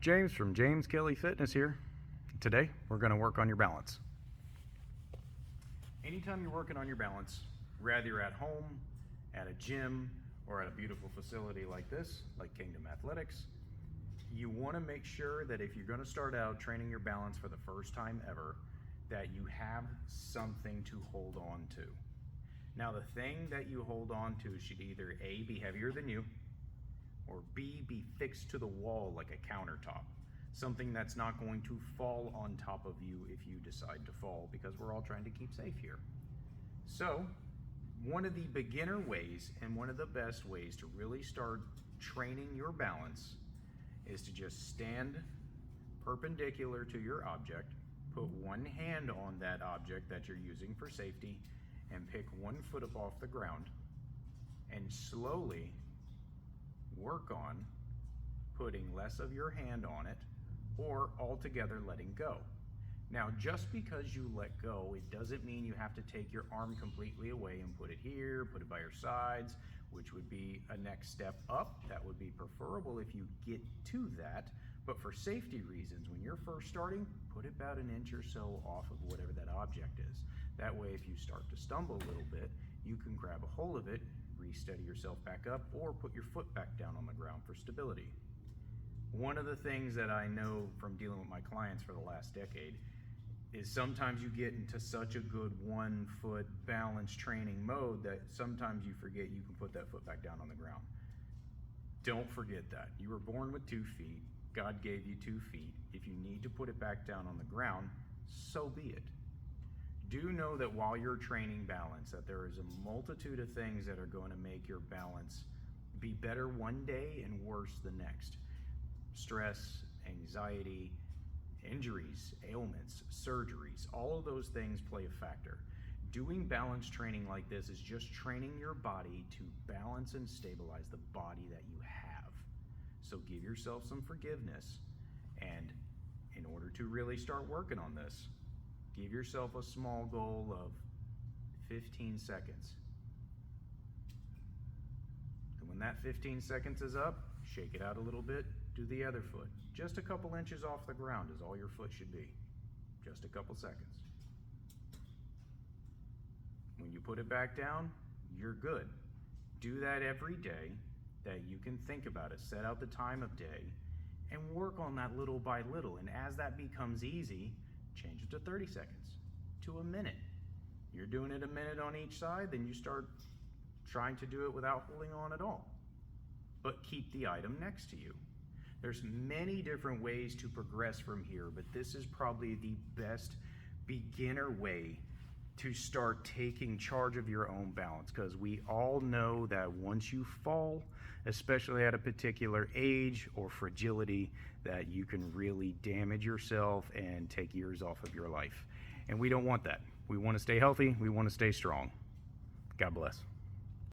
James from James Kelly Fitness here. Today we're going to work on your balance. Anytime you're working on your balance, whether you're at home, at a gym, or at a beautiful facility like this, like Kingdom Athletics, you want to make sure that if you're going to start out training your balance for the first time ever, that you have something to hold on to. Now, the thing that you hold on to should either A, be heavier than you, or B, be fixed to the wall like a countertop. Something that's not going to fall on top of you if you decide to fall, because we're all trying to keep safe here. So, one of the beginner ways and one of the best ways to really start training your balance is to just stand perpendicular to your object, put one hand on that object that you're using for safety, and pick 1 foot up off the ground, and slowly work on putting less of your hand on it or altogether letting go. Now, just because you let go, it doesn't mean you have to take your arm completely away and put it here, put it by your sides, which would be a next step up. That would be preferable if you get to that. But for safety reasons, when you're first starting, put it about an inch or so off of whatever that object is. That way, if you start to stumble a little bit, you can grab a hold of it, re-steady yourself back up, or put your foot back down on the ground for stability. One of the things that I know from dealing with my clients for the last decade is sometimes you get into such a good 1 foot balance training mode that sometimes you forget you can put that foot back down on the ground. Don't forget that. You were born with 2 feet. God gave you 2 feet. If you need to put it back down on the ground, so be it. Do know that while you're training balance, that there is a multitude of things that are going to make your balance be better one day and worse the next. Stress, anxiety, injuries, ailments, surgeries, all of those things play a factor. Doing balance training like this is just training your body to balance and stabilize the body that you have. So give yourself some forgiveness, and in order to really start working on this, give yourself a small goal of 15 seconds. And when that 15 seconds is up, shake it out a little bit, do the other foot. Just a couple inches off the ground is all your foot should be. Just a couple seconds. When you put it back down, you're good. Do that every day that you can think about it. Set out the time of day and work on that little by little. And as that becomes easy, change it to 30 seconds, to a minute. You're doing it a minute on each side, then you start trying to do it without holding on at all. But keep the item next to you. There's many different ways to progress from here, but this is probably the best beginner way to start taking charge of your own balance, because we all know that once you fall, especially at a particular age or fragility, that you can really damage yourself and take years off of your life. And we don't want that. We want to stay healthy. We want to stay strong. God bless.